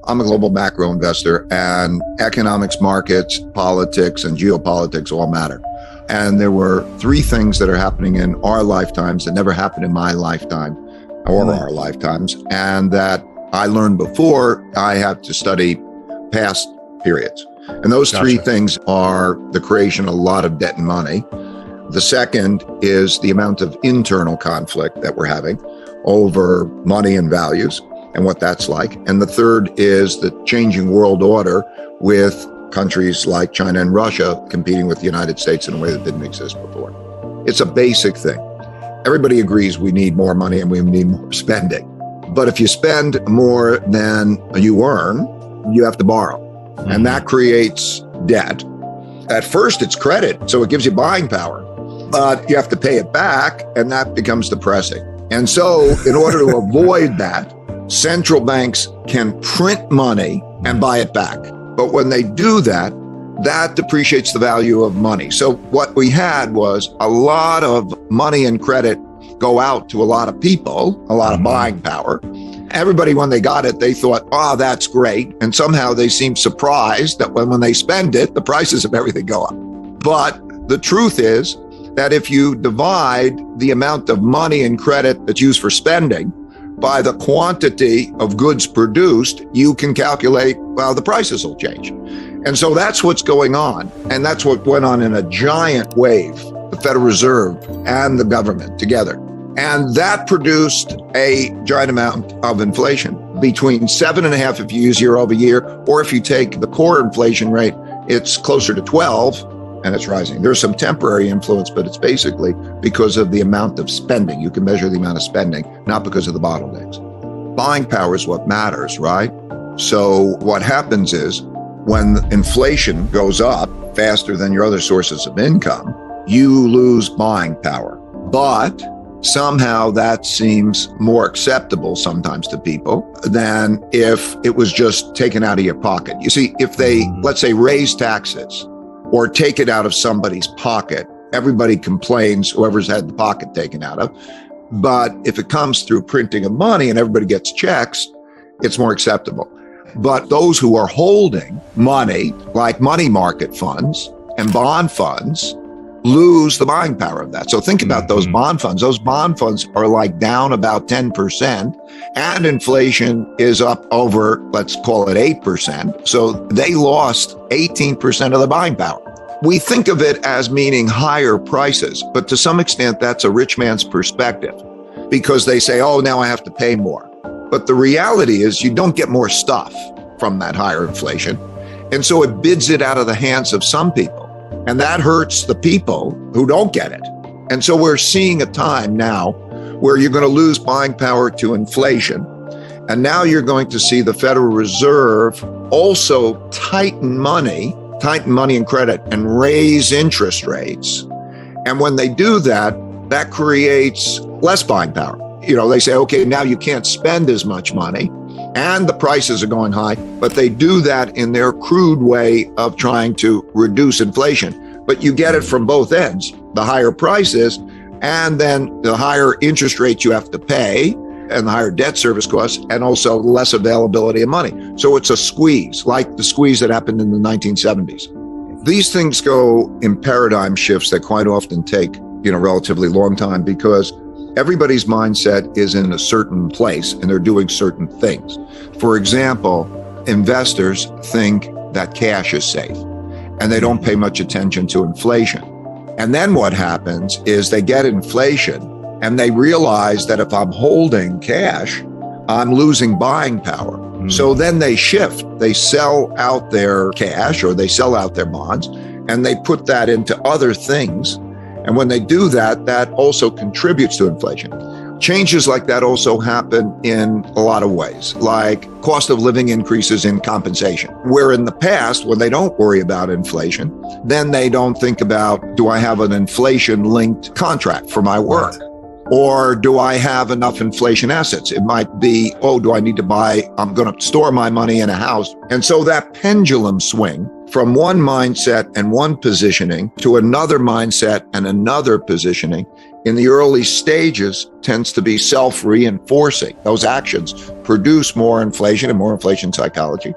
I'm a global macro investor, and economics, markets, politics, and geopolitics all matter. And there were three things that are happening in our lifetimes that never happened in my lifetime or our lifetimes, and that I learned before I had to study past periods. And those three things are the creation of a lot of debt and money. The second is the amount of internal conflict that we're having over money and values and what that's like. And the third is the changing world order with countries like China and Russia competing with the United States in a way that didn't exist before. It's a basic thing. Everybody agrees we need more money and we need more spending. But if you spend more than you earn, you have to borrow. And that creates debt. At first, it's credit, so it gives you buying power. But you have to pay it back, and that becomes depressing. And so in order to avoid that, central banks can print money and buy it back. But when they do that, that depreciates the value of money. So what we had was a lot of money and credit go out to a lot of people, a lot of buying power. Everybody, when they got it, they thought, oh, that's great. And somehow they seem surprised that when they spend it, the prices of everything go up. But the truth is that if you divide the amount of money and credit that's used for spending by the quantity of goods produced, you can calculate, well, the prices will change. And so that's what's going on. And that's what went on in a giant wave, the Federal Reserve and the government together. And that produced a giant amount of inflation, between 7.5% if you use year over year, or if you take the core inflation rate, it's closer to 12 and it's rising. There's some temporary influence, but it's basically because of the amount of spending. You can measure the amount of spending, not because of the bottlenecks. Buying power is what matters, right? So what happens is when inflation goes up faster than your other sources of income, you lose buying power. But somehow that seems more acceptable sometimes to people than if it was just taken out of your pocket. You see, if they, let's say, raise taxes or take it out of somebody's pocket, everybody complains, whoever's had the pocket taken out of. But if it comes through printing of money and everybody gets checks, it's more acceptable. But those who are holding money, like money market funds and bond funds, lose the buying power of that. So think about those bond funds. Those bond funds are like down about 10%, and inflation is up over, let's call it 8%. So they lost 18% of the buying power. We think of it as meaning higher prices, but to some extent, that's a rich man's perspective because they say, oh, now I have to pay more. But the reality is you don't get more stuff from that higher inflation. And so it bids it out of the hands of some people. And that hurts the people who don't get it. And so we're seeing a time now where you're going to lose buying power to inflation. And now you're going to see the Federal Reserve also tighten money and credit and raise interest rates. And when they do that, that creates less buying power. You know, they say, okay, now you can't spend as much money and the prices are going high, but they do that in their crude way of trying to reduce inflation. But you get it from both ends, the higher prices and then the higher interest rates you have to pay and the higher debt service costs and also less availability of money. So it's a squeeze, like the squeeze that happened in the 1970s. These things go in paradigm shifts that quite often take, relatively long time because everybody's mindset is in a certain place and they're doing certain things. For example, investors think that cash is safe and they don't pay much attention to inflation. And then what happens is they get inflation and they realize that if I'm holding cash, I'm losing buying power. So then they shift, they sell out their cash or they sell out their bonds and they put that into other things. And when they do that, that also contributes to inflation. Changes like that also happen in a lot of ways, like cost of living increases in compensation, where in the past, when they don't worry about inflation, then they don't think about, do I have an inflation-linked contract for my work? Or do I have enough inflation assets? It might be, do I need to buy, I'm going to store my money in a house. And so that pendulum swing from one mindset and one positioning to another mindset and another positioning in the early stages tends to be self-reinforcing. Those actions produce more inflation and more inflation psychology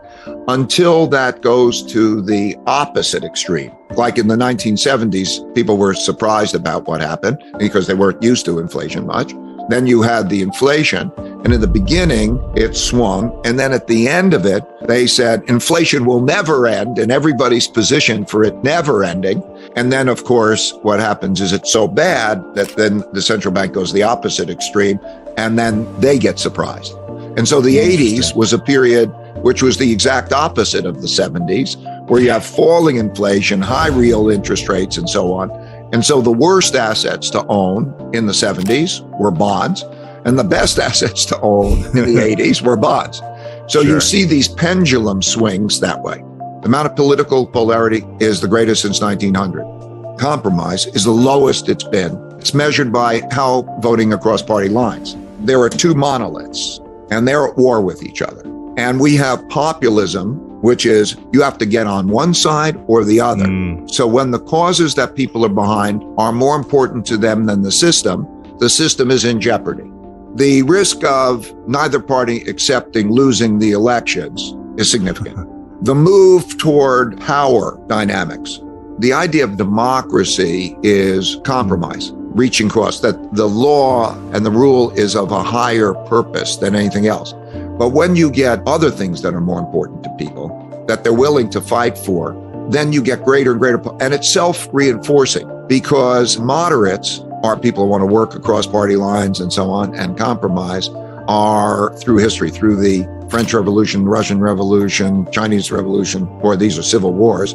until that goes to the opposite extreme. Like in the 1970s, people were surprised about what happened because they weren't used to inflation much. Then you had the inflation, and in the beginning, it swung. And then at the end of it, they said inflation will never end, and everybody's positioned for it never ending. And then, of course, what happens is it's so bad that then the central bank goes the opposite extreme, and then they get surprised. And so the 80s was a period which was the exact opposite of the 70s, where you have falling inflation, high real interest rates, and so on. And so the worst assets to own in the 70s were bonds, and the best assets to own in the 80s were bonds. So you see these pendulum swings that way. The amount of political polarity is the greatest since 1900. Compromise is the lowest it's been. It's measured by how voting across party lines. There are two monoliths, and they're at war with each other. And we have populism, which is you have to get on one side or the other. So when the causes that people are behind are more important to them than the system is in jeopardy. The risk of neither party accepting losing the elections is significant. The move toward power dynamics. The idea of democracy is compromise, reaching across, that the law and the rule is of a higher purpose than anything else. But when you get other things that are more important to people, that they're willing to fight for, then you get greater and greater. And it's self-reinforcing, because moderates are people who want to work across party lines and so on, and compromise are through history, through the French Revolution, Russian Revolution, Chinese Revolution, or these are civil wars.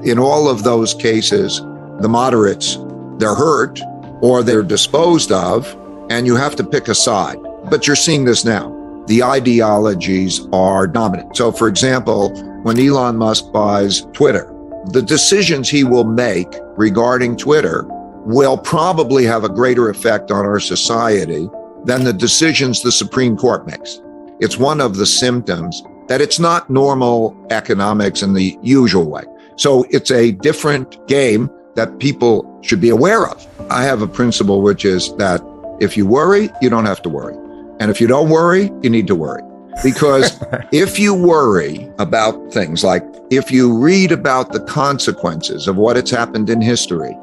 In all of those cases, the moderates, they're hurt or they're disposed of, and you have to pick a side. But you're seeing this now. The ideologies are dominant. So, for example, when Elon Musk buys Twitter, the decisions he will make regarding Twitter will probably have a greater effect on our society than the decisions the Supreme Court makes. It's one of the symptoms that it's not normal economics in the usual way. So it's a different game that people should be aware of. I have a principle, which is that if you worry, you don't have to worry. And if you don't worry, you need to worry. Because if you worry about things like, if you read about the consequences of what has happened in history,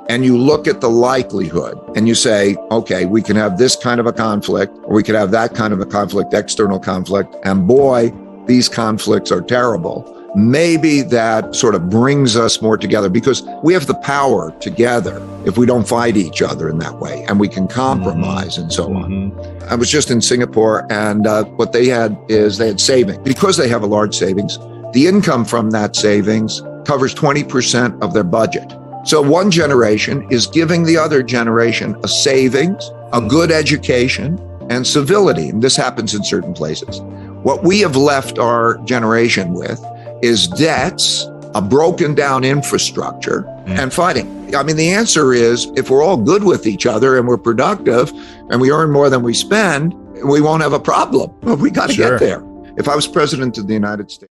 and you look at the likelihood and you say, okay, we can have this kind of a conflict, or we could have that kind of a conflict, external conflict, and boy, these conflicts are terrible. Maybe that sort of brings us more together, because we have the power together if we don't fight each other in that way, and we can compromise and so on. I was just in Singapore, and what they had is they had savings. Because they have a large savings, the income from that savings covers 20% of their budget. So one generation is giving the other generation a savings, a good education, and civility. And this happens in certain places. What we have left our generation with is debts, a broken down infrastructure, and fighting. I mean, the answer is, if we're all good with each other and we're productive and we earn more than we spend, we won't have a problem. But we got to get there. If I was president of the United States,